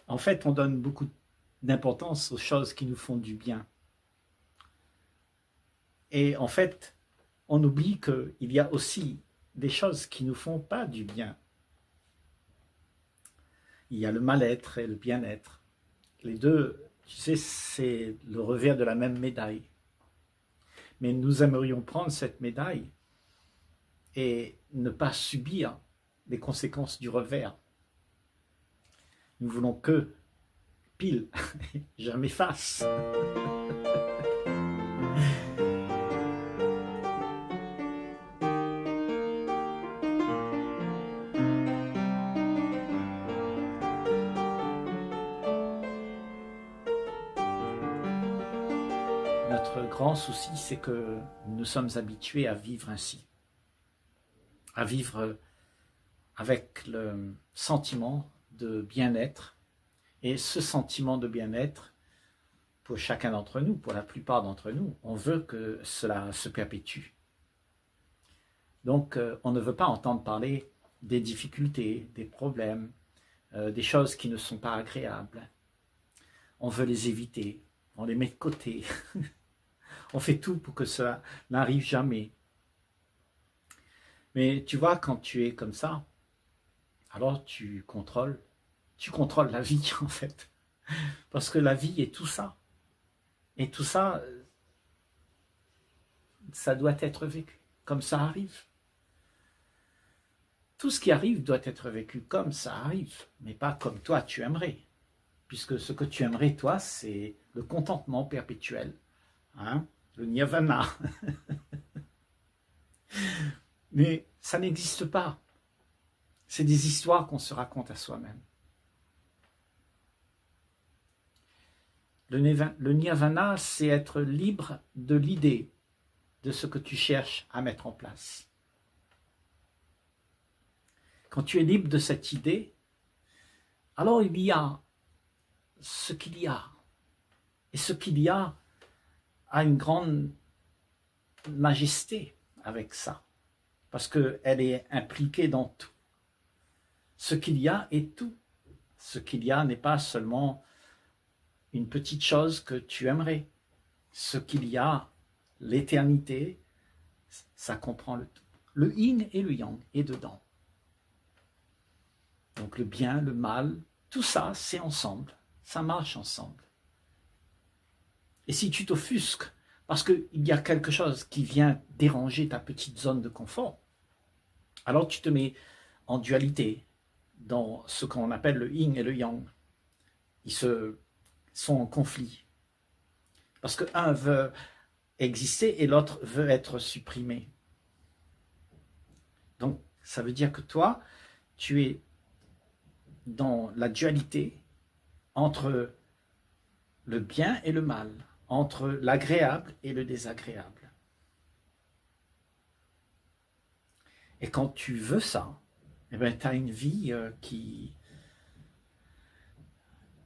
En fait, on donne beaucoup d'importance aux choses qui nous font du bien. Et en fait, on oublie qu'il y a aussi des choses qui ne nous font pas du bien. Il y a le mal-être et le bien-être. Les deux, tu sais, c'est le revers de la même médaille. Mais nous aimerions prendre cette médaille et ne pas subir les conséquences du revers. Nous voulons que pile, jamais face. Notre grand souci, c'est que nous sommes habitués à vivre ainsi, à vivre avec le sentiment de bien-être. Et ce sentiment de bien-être, pour chacun d'entre nous, pour la plupart d'entre nous, on veut que cela se perpétue. Donc, on ne veut pas entendre parler des difficultés, des problèmes, des choses qui ne sont pas agréables. On veut les éviter, on les met de côté. On fait tout pour que cela n'arrive jamais. Mais tu vois, quand tu es comme ça, alors tu contrôles la vie en fait. Parce que la vie est tout ça. Et tout ça, ça doit être vécu comme ça arrive. Tout ce qui arrive doit être vécu comme ça arrive, mais pas comme toi tu aimerais. Puisque ce que tu aimerais, toi, c'est le contentement perpétuel, hein, le nirvana. Mais ça n'existe pas. C'est des histoires qu'on se raconte à soi-même. Le nirvana, c'est être libre de l'idée de ce que tu cherches à mettre en place. Quand tu es libre de cette idée, alors il y a ce qu'il y a. Et ce qu'il y a une grande majesté avec ça, parce qu'elle est impliquée dans tout. Ce qu'il y a est tout. Ce qu'il y a n'est pas seulement une petite chose que tu aimerais. Ce qu'il y a, l'éternité, ça comprend le tout. Le yin et le yang est dedans. Donc le bien, le mal, tout ça, c'est ensemble. Ça marche ensemble. Et si tu t'offusques parce qu'il y a quelque chose qui vient déranger ta petite zone de confort, alors tu te mets en dualité dans ce qu'on appelle le yin et le yang. Ils sont en conflit. Parce que un veut exister et l'autre veut être supprimé. Donc, ça veut dire que toi, tu es dans la dualité entre le bien et le mal, entre l'agréable et le désagréable. Et quand tu veux ça, eh ben, tu as une vie qui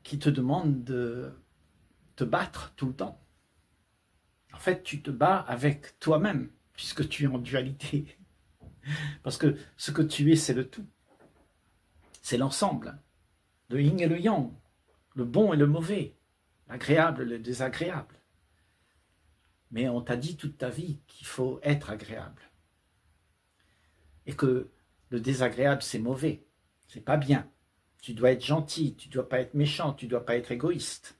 te demande de te battre tout le temps. En fait, tu te bats avec toi-même, puisque tu es en dualité. Parce que ce que tu es, c'est le tout. C'est l'ensemble. Le yin et le yang, le bon et le mauvais, l'agréable et le désagréable. Mais on t'a dit toute ta vie qu'il faut être agréable. Et que le désagréable, c'est mauvais. C'est pas bien. Tu dois être gentil, tu ne dois pas être méchant, tu ne dois pas être égoïste.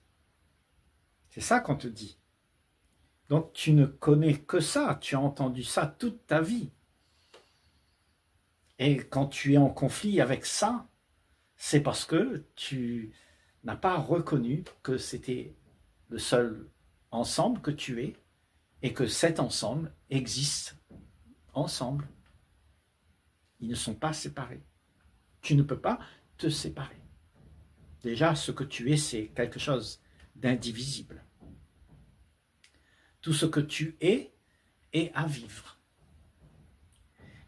C'est ça qu'on te dit. Donc tu ne connais que ça, tu as entendu ça toute ta vie. Et quand tu es en conflit avec ça, c'est parce que tu n'as pas reconnu que c'était le seul ensemble que tu es et que cet ensemble existe ensemble. Ils ne sont pas séparés. Tu ne peux pas te séparer. Déjà, ce que tu es, c'est quelque chose d'indivisible. Tout ce que tu es est à vivre.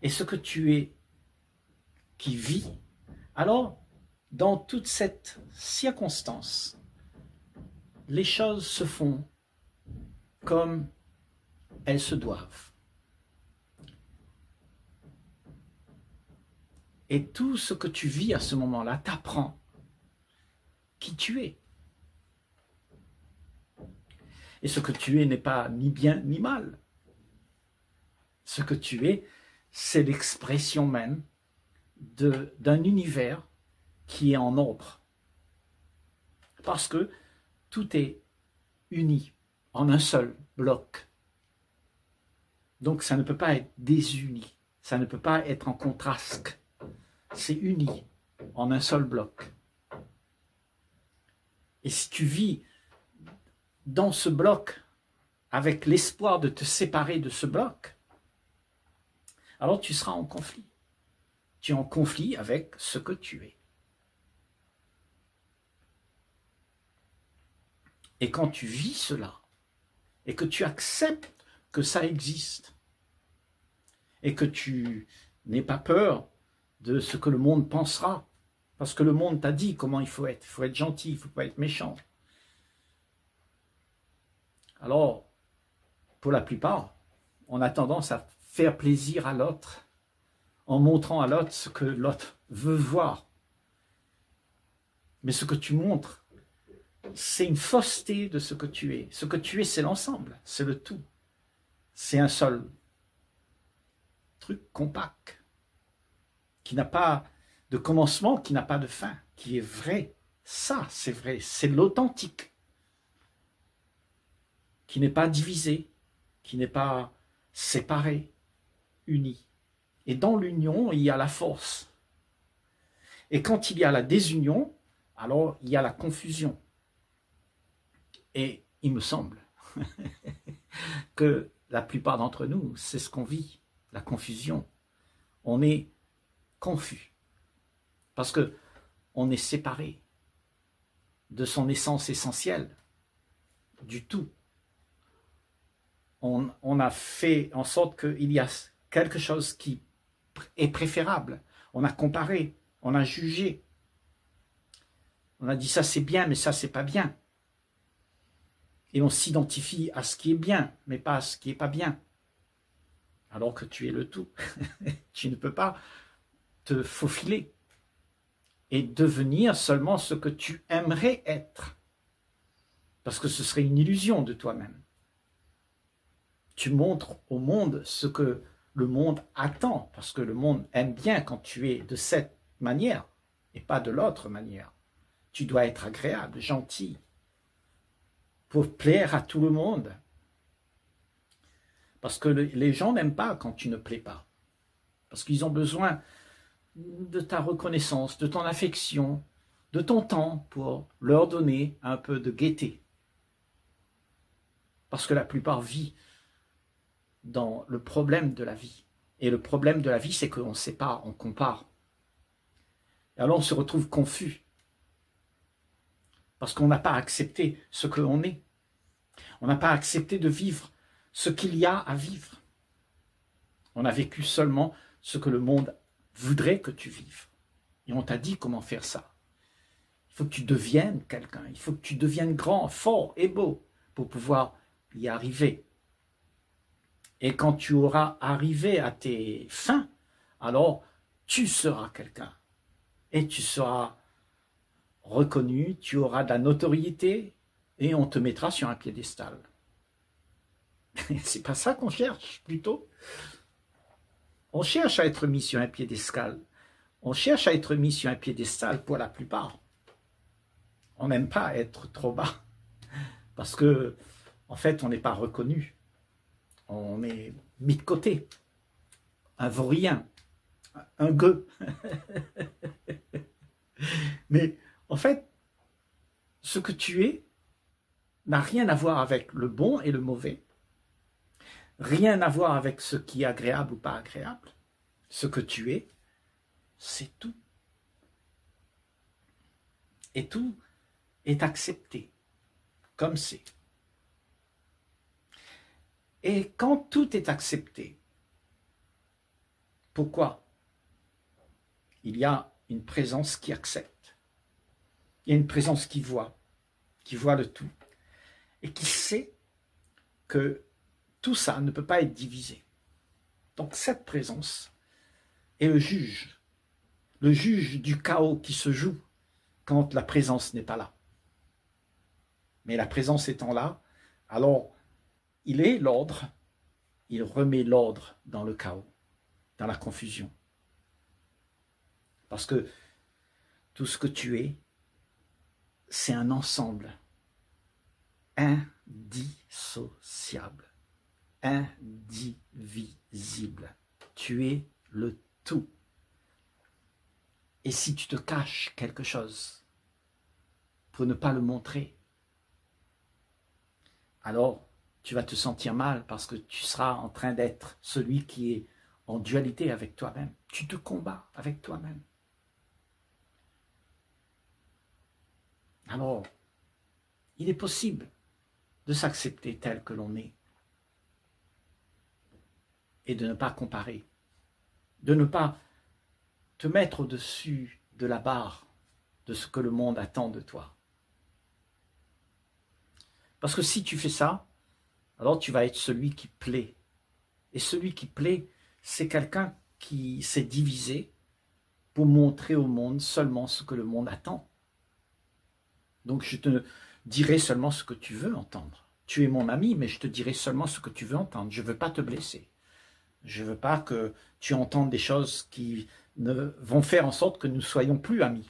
Et ce que tu es qui vit, alors, dans toute cette circonstance, les choses se font comme elles se doivent. Et tout ce que tu vis à ce moment-là t'apprend qui tu es. Et ce que tu es n'est pas ni bien ni mal. Ce que tu es, c'est l'expression même d'un univers qui est en ordre. Parce que tout est uni en un seul bloc. Donc ça ne peut pas être désuni, ça ne peut pas être en contraste. C'est uni en un seul bloc. Et si tu vis dans ce bloc avec l'espoir de te séparer de ce bloc, alors tu seras en conflit. Tu es en conflit avec ce que tu es. Et quand tu vis cela, et que tu acceptes que ça existe, et que tu n'aies pas peur de ce que le monde pensera, parce que le monde t'a dit comment il faut être gentil, il ne faut pas être méchant. Alors, pour la plupart, on a tendance à faire plaisir à l'autre, en montrant à l'autre ce que l'autre veut voir. Mais ce que tu montres, c'est une fausseté de ce que tu es. Ce que tu es, c'est l'ensemble, c'est le tout. C'est un seul truc compact, qui n'a pas de commencement, qui n'a pas de fin, qui est vrai. Ça, c'est vrai, c'est l'authentique, qui n'est pas divisé, qui n'est pas séparé, uni. Et dans l'union, il y a la force. Et quand il y a la désunion, alors il y a la confusion. Et il me semble que la plupart d'entre nous, c'est ce qu'on vit, la confusion. On est confus parce que on est séparé de son essence essentielle, du tout. On a fait en sorte qu'il y a quelque chose qui est préférable. On a comparé, on a jugé. On a dit ça c'est bien, mais ça c'est pas bien. Et on s'identifie à ce qui est bien, mais pas à ce qui est pas bien. Alors que tu es le tout. Tu ne peux pas te faufiler et devenir seulement ce que tu aimerais être. Parce que ce serait une illusion de toi-même. Tu montres au monde ce que le monde attend, parce que le monde aime bien quand tu es de cette manière et pas de l'autre manière. Tu dois être agréable, gentil, pour plaire à tout le monde. Parce que les gens n'aiment pas quand tu ne plais pas. Parce qu'ils ont besoin de ta reconnaissance, de ton affection, de ton temps pour leur donner un peu de gaieté. Parce que la plupart vivent dans le problème de la vie. Et le problème de la vie, c'est qu'on ne sait pas, on compare. Et alors on se retrouve confus. Parce qu'on n'a pas accepté ce que l'on est. On n'a pas accepté de vivre ce qu'il y a à vivre. On a vécu seulement ce que le monde voudrait que tu vives. Et on t'a dit comment faire ça. Il faut que tu deviennes quelqu'un. Il faut que tu deviennes grand, fort et beau pour pouvoir y arriver. Et quand tu auras arrivé à tes fins, alors tu seras quelqu'un. Et tu seras reconnu, tu auras de la notoriété et on te mettra sur un piédestal. C'est pas ça qu'on cherche, plutôt. On cherche à être mis sur un piédestal. On cherche à être mis sur un piédestal pour la plupart. On n'aime pas être trop bas. Parce que, en fait, on n'est pas reconnu. On est mis de côté. Un vaurien. Un gueux. Mais, en fait, ce que tu es n'a rien à voir avec le bon et le mauvais. Rien à voir avec ce qui est agréable ou pas agréable. Ce que tu es, c'est tout. Et tout est accepté, comme c'est. Et quand tout est accepté, pourquoi? Il y a une présence qui accepte. Il y a une présence qui voit le tout, et qui sait que tout ça ne peut pas être divisé. Donc cette présence est le juge du chaos qui se joue quand la présence n'est pas là. Mais la présence étant là, alors il est l'ordre, il remet l'ordre dans le chaos, dans la confusion. Parce que tout ce que tu es, c'est un ensemble indissociable, indivisible. Tu es le tout. Et si tu te caches quelque chose pour ne pas le montrer, alors tu vas te sentir mal parce que tu seras en train d'être celui qui est en dualité avec toi-même. Tu te combats avec toi-même. Alors, il est possible de s'accepter tel que l'on est et de ne pas comparer, de ne pas te mettre au-dessus de la barre de ce que le monde attend de toi. Parce que si tu fais ça, alors tu vas être celui qui plaît. Et celui qui plaît, c'est quelqu'un qui s'est divisé pour montrer au monde seulement ce que le monde attend. Donc je te dirai seulement ce que tu veux entendre. Tu es mon ami, mais je te dirai seulement ce que tu veux entendre. Je ne veux pas te blesser. Je ne veux pas que tu entendes des choses qui vont faire en sorte que nous ne soyons plus amis.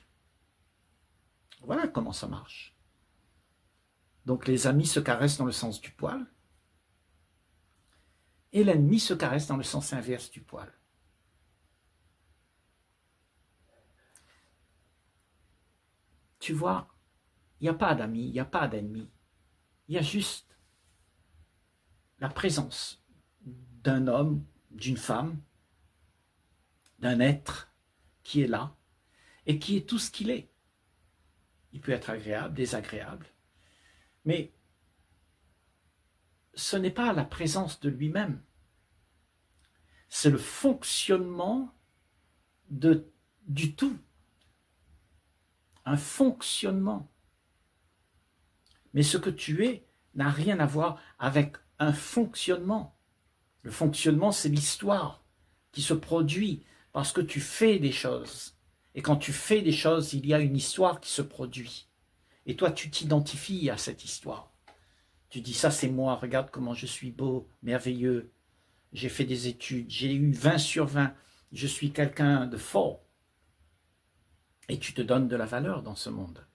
Voilà comment ça marche. Donc les amis se caressent dans le sens du poil, et l'ennemi se caresse dans le sens inverse du poil. Tu vois, il n'y a pas d'amis, il n'y a pas d'ennemis. Il y a juste la présence d'un homme, d'une femme, d'un être qui est là et qui est tout ce qu'il est. Il peut être agréable, désagréable, mais ce n'est pas la présence de lui-même. C'est le fonctionnement du tout. Un fonctionnement. Mais ce que tu es n'a rien à voir avec un fonctionnement. Le fonctionnement, c'est l'histoire qui se produit parce que tu fais des choses. Et quand tu fais des choses, il y a une histoire qui se produit. Et toi, tu t'identifies à cette histoire. Tu dis, ça c'est moi, regarde comment je suis beau, merveilleux. J'ai fait des études, j'ai eu 20 sur 20. Je suis quelqu'un de fort. Et tu te donnes de la valeur dans ce monde.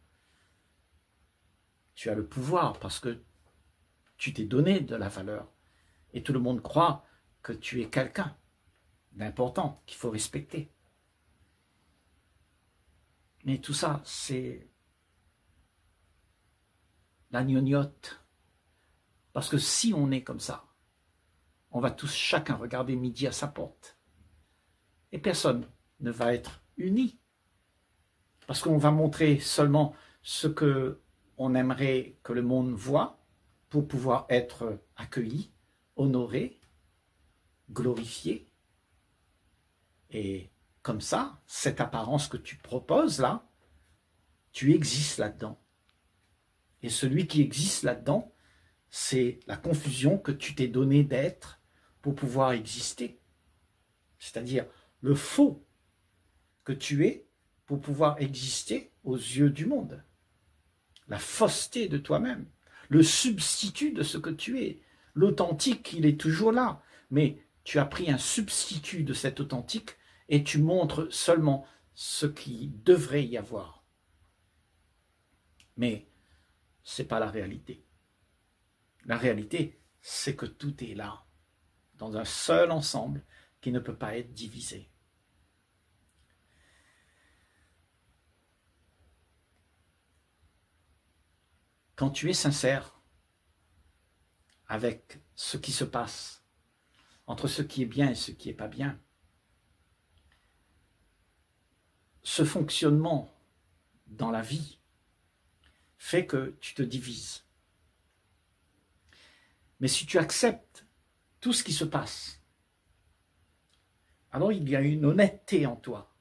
Tu as le pouvoir parce que tu t'es donné de la valeur. Et tout le monde croit que tu es quelqu'un d'important, qu'il faut respecter. Mais tout ça, c'est la gnognotte. Parce que si on est comme ça, on va tous chacun regarder midi à sa porte. Et personne ne va être uni. Parce qu'on va montrer seulement ce que on aimerait que le monde voit pour pouvoir être accueilli, honoré, glorifié. Et comme ça, cette apparence que tu proposes là, tu existes là-dedans. Et celui qui existe là-dedans, c'est la confusion que tu t'es donné d'être pour pouvoir exister. C'est-à-dire le faux que tu es pour pouvoir exister aux yeux du monde. La fausseté de toi-même, le substitut de ce que tu es. L'authentique, il est toujours là, mais tu as pris un substitut de cet authentique et tu montres seulement ce qui devrait y avoir. Mais ce n'est pas la réalité. La réalité, c'est que tout est là, dans un seul ensemble qui ne peut pas être divisé. Quand tu es sincère avec ce qui se passe, entre ce qui est bien et ce qui n'est pas bien, ce fonctionnement dans la vie fait que tu te divises. Mais si tu acceptes tout ce qui se passe, alors il y a une honnêteté en toi,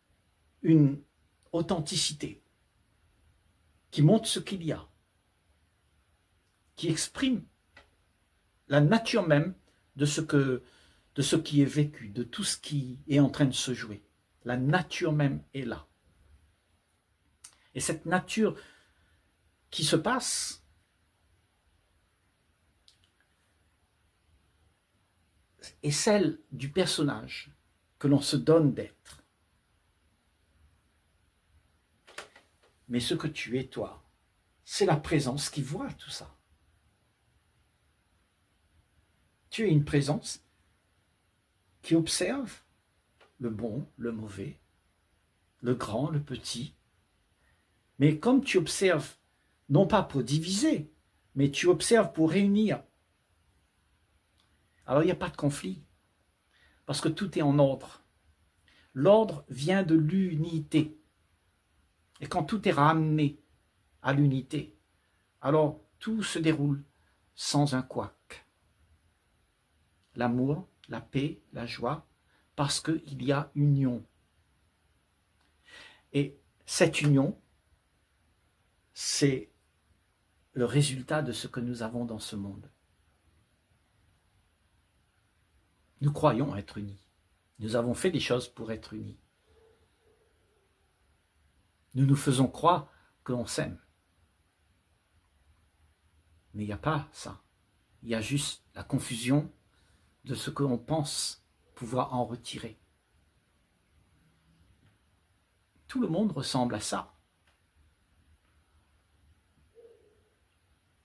une authenticité qui montre ce qu'il y a, qui exprime la nature même de ce qui est vécu, de tout ce qui est en train de se jouer. La nature même est là. Et cette nature qui se passe, est celle du personnage que l'on se donne d'être. Mais ce que tu es, toi, c'est la présence qui voit tout ça. Tu es une présence qui observe le bon, le mauvais, le grand, le petit. Mais comme tu observes, non pas pour diviser, mais tu observes pour réunir, alors il n'y a pas de conflit, parce que tout est en ordre. L'ordre vient de l'unité. Et quand tout est ramené à l'unité, alors tout se déroule sans un couac. L'amour, la paix, la joie, parce qu'il y a union. Et cette union, c'est le résultat de ce que nous avons dans ce monde. Nous croyons être unis. Nous avons fait des choses pour être unis. Nous nous faisons croire que l'on s'aime. Mais il n'y a pas ça. Il y a juste la confusion de ce que l'on pense pouvoir en retirer. Tout le monde ressemble à ça.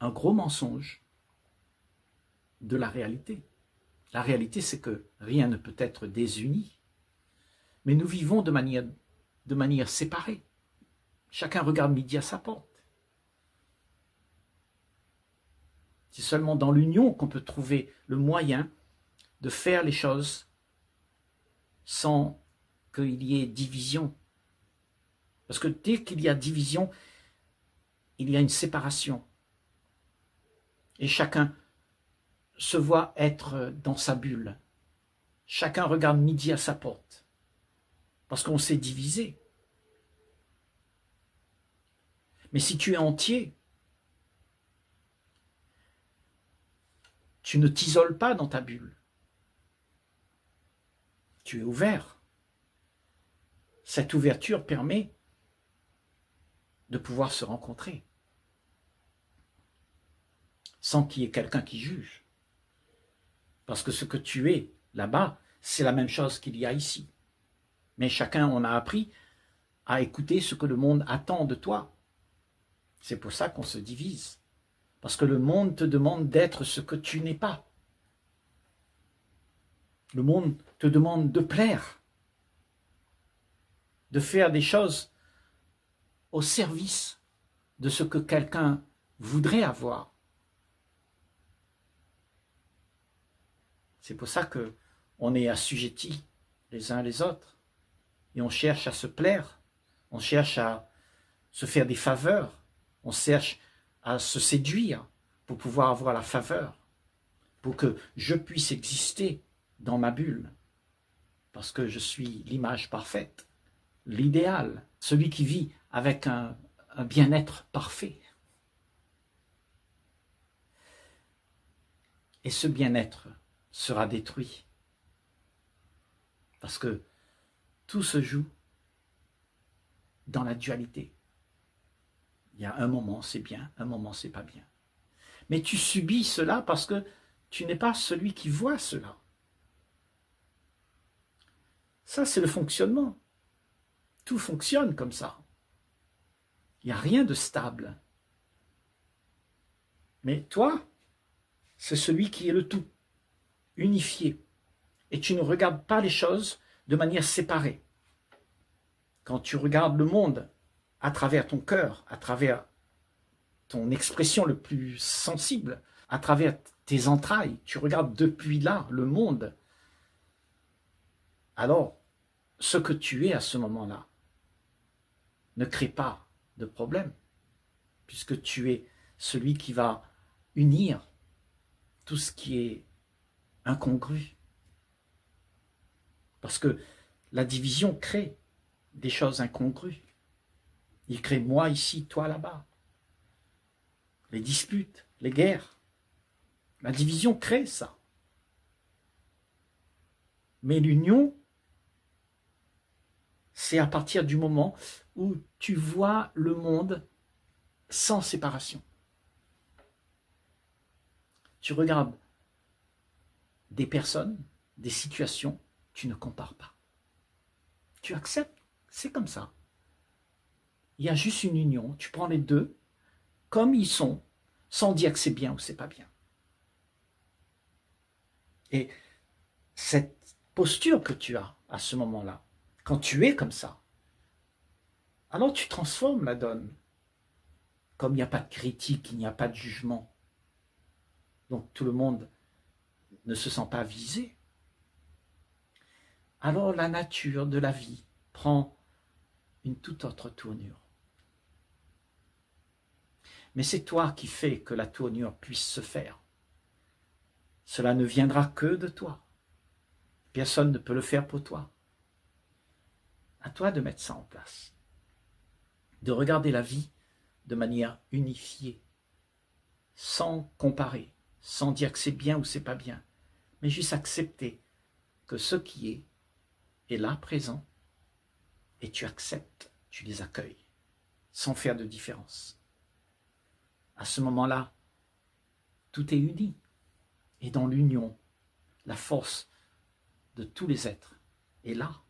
Un gros mensonge de la réalité. La réalité, c'est que rien ne peut être désuni. Mais nous vivons de manière séparée. Chacun regarde midi à sa porte. C'est seulement dans l'union qu'on peut trouver le moyen de faire les choses sans qu'il y ait division. Parce que dès qu'il y a division, il y a une séparation. Et chacun se voit être dans sa bulle. Chacun regarde midi à sa porte. Parce qu'on s'est divisé. Mais si tu es entier, tu ne t'isoles pas dans ta bulle. Tu es ouvert. Cette ouverture permet de pouvoir se rencontrer sans qu'il y ait quelqu'un qui juge. Parce que ce que tu es là-bas, c'est la même chose qu'il y a ici. Mais chacun, on a appris à écouter ce que le monde attend de toi. C'est pour ça qu'on se divise. Parce que le monde te demande d'être ce que tu n'es pas. Le monde te demande de plaire, de faire des choses au service de ce que quelqu'un voudrait avoir. C'est pour ça qu'on est assujettis les uns les autres et on cherche à se plaire, on cherche à se faire des faveurs, on cherche à se séduire pour pouvoir avoir la faveur, pour que je puisse exister dans ma bulle, parce que je suis l'image parfaite, l'idéal, celui qui vit avec un bien-être parfait. Et ce bien-être sera détruit, parce que tout se joue dans la dualité. Il y a un moment c'est bien, un moment c'est pas bien. Mais tu subis cela parce que tu n'es pas celui qui voit cela. Ça, c'est le fonctionnement. Tout fonctionne comme ça. Il n'y a rien de stable. Mais toi, c'est celui qui est le tout, unifié. Et tu ne regardes pas les choses de manière séparée. Quand tu regardes le monde à travers ton cœur, à travers ton expression le plus sensible, à travers tes entrailles, tu regardes depuis là le monde, alors ce que tu es à ce moment-là ne crée pas de problème, puisque tu es celui qui va unir tout ce qui est incongru. Parce que la division crée des choses incongrues. Il crée moi ici, toi là-bas. Les disputes, les guerres. La division crée ça. Mais l'union, c'est à partir du moment où tu vois le monde sans séparation. Tu regardes des personnes des situations, tu ne compares pas. Tu acceptes, c'est comme ça. Il y a juste une union, tu prends les deux comme ils sont, sans dire que c'est bien ou c'est pas bien. Et cette posture que tu as à ce moment-là, quand tu es comme ça, alors tu transformes la donne. Comme il n'y a pas de critique, il n'y a pas de jugement. Donc tout le monde ne se sent pas visé. Alors la nature de la vie prend une toute autre tournure. Mais c'est toi qui fais que la tournure puisse se faire. Cela ne viendra que de toi. Personne ne peut le faire pour toi. À toi de mettre ça en place. De regarder la vie de manière unifiée, sans comparer, sans dire que c'est bien ou c'est pas bien, mais juste accepter que ce qui est là, présent, et tu acceptes, tu les accueilles, sans faire de différence. À ce moment-là, tout est uni. Et dans l'union, la force de tous les êtres est là.